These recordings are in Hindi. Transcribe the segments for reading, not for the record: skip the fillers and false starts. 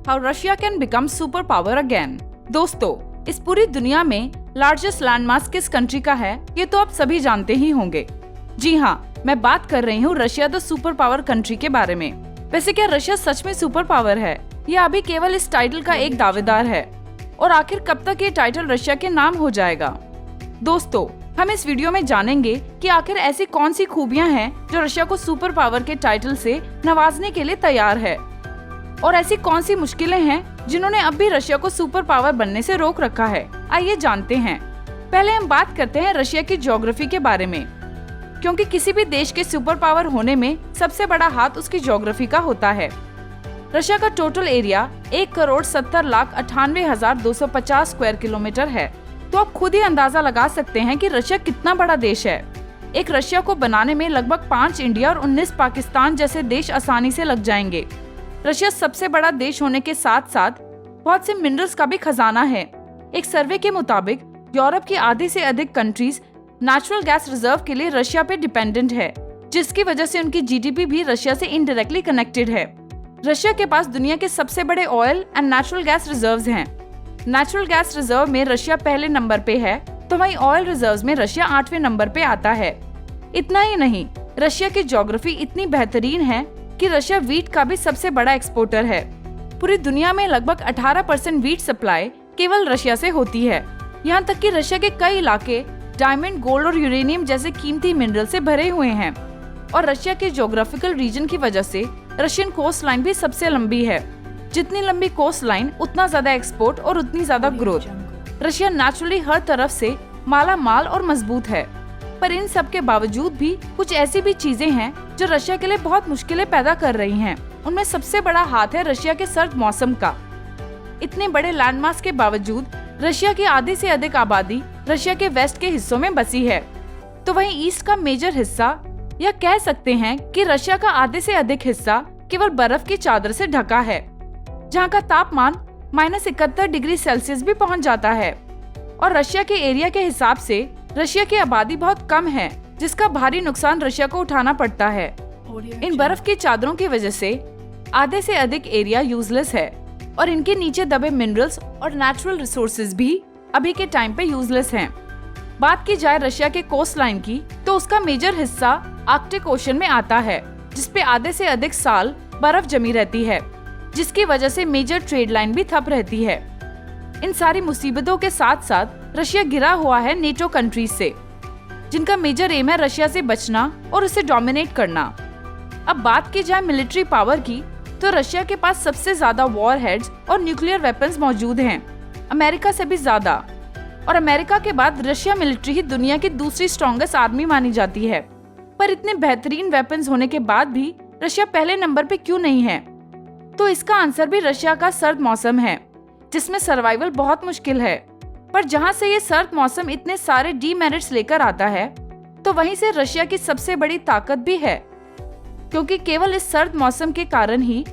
How Russia can become super power again. दोस्तों, इस पूरी दुनिया में लार्जेस्ट लैंडमास किस कंट्री का है ये तो आप सभी जानते ही होंगे। जी हाँ, मैं बात कर रही हूँ Russia the super power country के बारे में। वैसे क्या रशिया सच में सुपर पावर है या अभी केवल इस टाइटल का एक दावेदार है? और आखिर कब तक ये टाइटल रशिया के नाम हो जाएगा? दोस्तों, हम इस वीडियो में जानेंगे कि आखिर ऐसी कौन सी खूबियां हैं जो रशिया को सुपर पावर के टाइटल से नवाजने के लिए तैयार है, और ऐसी कौन सी मुश्किलें हैं जिन्होंने अब भी रशिया को सुपर पावर बनने से रोक रखा है। आइए जानते हैं। पहले हम बात करते हैं रशिया की ज्योग्राफी के बारे में, क्योंकि किसी भी देश के सुपर पावर होने में सबसे बड़ा हाथ उसकी ज्योग्राफी का होता है। रशिया का टोटल एरिया 1,70,98,250 स्क्वायर किलोमीटर है, तो आप खुद ही अंदाजा लगा सकते हैं कि रशिया कितना बड़ा देश है। एक रशिया को बनाने में लगभग 5 इंडिया और 19 पाकिस्तान जैसे देश आसानी से लग जाएंगे। रशिया सबसे बड़ा देश होने के साथ साथ बहुत से मिनरल्स का भी खजाना है। एक सर्वे के मुताबिक यूरोप की आधी से अधिक कंट्रीज नेचुरल गैस रिजर्व के लिए रशिया पे डिपेंडेंट है, जिसकी वजह से उनकी जीडीपी भी रशिया से इनडायरेक्टली कनेक्टेड है। रशिया के पास दुनिया के सबसे बड़े oil and natural gas reserves हैं। नेचुरल गैस रिजर्व में रशिया पहले नंबर पे है, तो वहीं ऑयल रिजर्व्स में रशिया 8वें नंबर पे आता है। इतना ही नहीं, रशिया की ज्योग्राफी इतनी बेहतरीन है कि रशिया वीट का भी सबसे बड़ा एक्सपोर्टर है। पूरी दुनिया में लगभग 18% वीट सप्लाई केवल रशिया से होती है। यहाँ तक कि रशिया के कई इलाके डायमंड, गोल्ड और यूरेनियम जैसे कीमती मिनरल से भरे हुए हैं। और रशिया के ज्योग्राफिकल रीजन की वजह से रशियन कोस्ट लाइन भी सबसे लंबी है। जितनी लंबी कोस्ट लाइन उतना ज्यादा एक्सपोर्ट और उतनी ज्यादा ग्रोथ। रशिया नेचुरली हर तरफ से माला माल और मजबूत है, पर इन सब के बावजूद भी कुछ ऐसी भी चीजें हैं जो रशिया के लिए बहुत मुश्किलें पैदा कर रही हैं। उनमें सबसे बड़ा हाथ है रशिया के सर्द मौसम का। इतने बड़े लैंडमास के बावजूद रशिया की आधी से अधिक आबादी रशिया के वेस्ट के हिस्सों में बसी है, तो वहीं ईस्ट का मेजर हिस्सा, या कह सकते हैं कि रशिया का आधे से अधिक हिस्सा केवल बर्फ की चादर से ढका है, जहाँ का तापमान -71 डिग्री सेल्सियस भी पहुँच जाता है। और रशिया के एरिया के हिसाब से रशिया की आबादी बहुत कम है, जिसका भारी नुकसान रशिया को उठाना पड़ता है। इन बर्फ की चादरों की वजह से आधे से अधिक एरिया यूजलेस है, और इनके नीचे दबे मिनरल्स और नेचुरल रिसोर्सेज भी अभी के टाइम पे यूजलेस हैं। बात की जाए रशिया के कोस्ट लाइन की, तो उसका मेजर हिस्सा आर्कटिक ओशन में आता है, जिसपे आधे से अधिक साल बर्फ जमी रहती है, जिसकी वजह से मेजर ट्रेड लाइन भी ठप रहती है। इन सारी मुसीबतों के साथ साथ रशिया घिरा हुआ है नेटो कंट्रीज से, जिनका मेजर एम है रशिया से बचना और उसे डोमिनेट करना। अब बात की जाए मिलिट्री पावर की, तो रशिया के पास सबसे ज्यादा वॉर हेड्स और न्यूक्लियर वेपन्स मौजूद हैं, अमेरिका से भी ज्यादा। और अमेरिका के बाद रशिया मिलिट्री ही दुनिया की दूसरी स्ट्रॉन्गेस्ट आर्मी मानी जाती है। पर इतने बेहतरीन वेपन्स होने के बाद भी रशिया पहले नंबर पे क्यों नहीं है? तो इसका आंसर भी रशिया का सर्द मौसम है, जिसमें सर्वाइवल बहुत मुश्किल है। पर जहाँ से ये सर्द मौसम इतने सारे डीमेरिट्स लेकर आता है, तो वहीं से रशिया की सबसे बड़ी ताकत भी है, क्योंकि केवल इस सर्द मौसम के कारण ही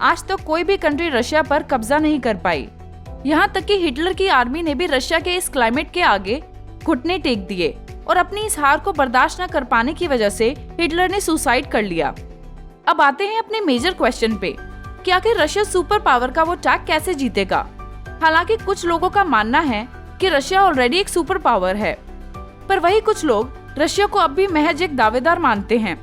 आज तक कोई भी कंट्री रशिया पर कब्जा नहीं कर पाई। यहाँ तक कि हिटलर की आर्मी ने भी रशिया के इस क्लाइमेट के आगे घुटने टेक दिए, और अपनी इस हार को बर्दाश्त न कर पाने की वजह से हिटलर ने सुसाइड कर लिया। अब आते हैं अपने मेजर क्वेश्चन पे कि आखिर रशिया सुपर पावर का वो टैग कैसे जीतेगा। हालांकि कुछ लोगों का मानना है कि रशिया ऑलरेडी एक सुपर पावर है, पर वही कुछ लोग रशिया को अब भी महज एक दावेदार मानते हैं।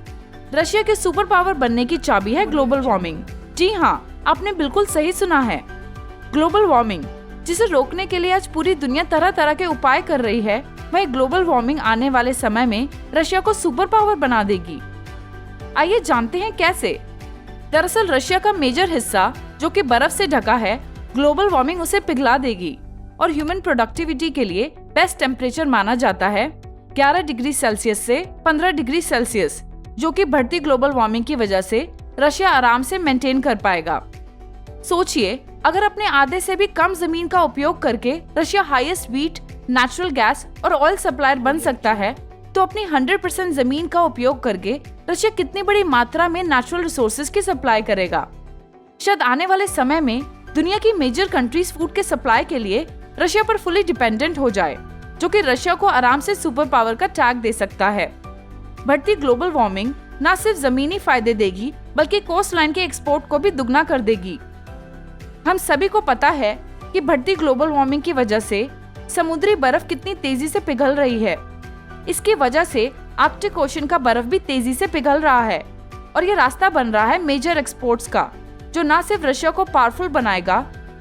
रशिया के सुपर पावर बनने की चाबी है ग्लोबल वार्मिंग। जी हाँ, आपने बिल्कुल सही सुना है, ग्लोबल वार्मिंग, जिसे रोकने के लिए आज पूरी दुनिया तरह तरह के उपाय कर रही है। वही ग्लोबल वार्मिंग आने वाले समय में रशिया को सुपर पावर बना देगी। आइए जानते हैं कैसे। दरअसल रशिया का मेजर हिस्सा, जो कि बर्फ से ढका है, ग्लोबल वार्मिंग उसे पिघला देगी, और ह्यूमन प्रोडक्टिविटी के लिए बेस्ट टेम्परेचर माना जाता है 11 डिग्री सेल्सियस से 15 डिग्री सेल्सियस, जो कि बढ़ती ग्लोबल वार्मिंग की वजह से रशिया आराम से मेंटेन कर पाएगा। सोचिए, अगर अपने आधे से भी कम जमीन का उपयोग करके Russia highest wheat, natural gas और ऑयल सप्लायर बन सकता है, तो अपनी 100% जमीन का उपयोग करके रशिया कितनी बड़ी मात्रा में नेचुरल रिसोर्सेज की सप्लाई करेगा। शायद आने वाले समय में दुनिया की मेजर कंट्रीज फूड के सप्लाई के लिए रशिया पर फुली डिपेंडेंट हो जाए, जो कि रशिया को आराम से सुपर पावर का टैग दे सकता है। बढ़ती ग्लोबल वार्मिंग न सिर्फ जमीनी फायदे देगी, बल्कि कोस्ट लाइन के एक्सपोर्ट को भी दुगना कर देगी। हम सभी को पता है कि बढ़ती ग्लोबल वार्मिंग की वजह से समुद्री बर्फ कितनी तेजी से पिघल रही है। इसकी वजह से आर्कटिक ओशन का बर्फ भी तेजी से पिघल रहा है और ये रास्ता बन रहा है मेजर एक्सपोर्ट्स का, जो न सिर्फ रशिया को पावरफुल बनाएगा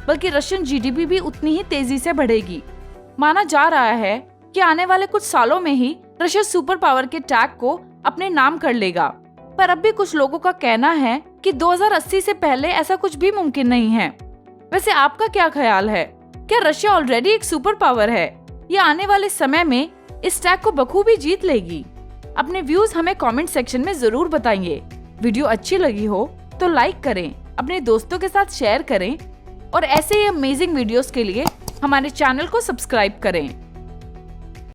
बल्कि रशियन जीडीपी भी उतनी ही तेजी से बढ़ेगी। माना जा रहा है कि आने वाले कुछ सालों में ही रशिया सुपर पावर के टैग को अपने नाम कर लेगा, पर अब भी कुछ लोगों का कहना है कि 2080 से पहले ऐसा कुछ भी मुमकिन नहीं है। वैसे आपका क्या ख्याल है? क्या रशिया ऑलरेडी एक सुपर पावर है या आने वाले समय में इस टैग को बखूबी जीत लेगी? अपने व्यूज हमें कमेंट सेक्शन में जरूर बताइए। वीडियो अच्छी लगी हो तो लाइक करें, अपने दोस्तों के साथ शेयर करें और ऐसे ही अमेजिंग वीडियोस के लिए हमारे चैनल को सब्सक्राइब करें।